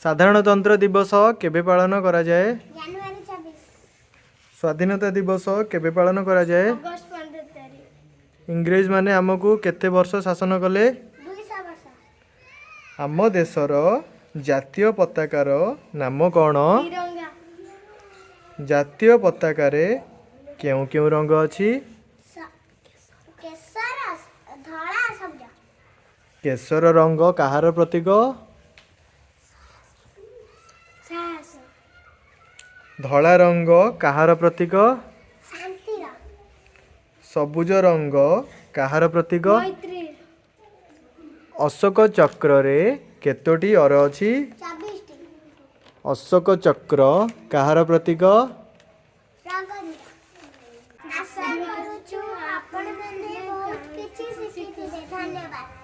साधारणतंत्र दिवस केबे पालन करा जाए? जनवरी 26। स्वाधीनता दिवस केबे पालन करा जाए? अगस्त 15 तारीख। इंग्रेज माने आमको केते वर्ष शासन कले? 200 वर्ष। आम देशर जातीय पताकार नाम कौन? तिरंगा। जातीय पताकारे केउ केउ रंग अछि? केसर धला सबज। केसर रंग कहार प्रतीक? साहस। धला रंग कहार प्रतीक? शांतिर। सबुज रंग कहार प्रतीक? मैत्री। अशोक चक्र रे केतोटी अर अछि? 24 टी। अशोक चक्र कहार प्रतीक? रंग दिटा। आशा करूछु आपण म्हणजे बहुत किछि शिखिथिबे। धन्यवाद।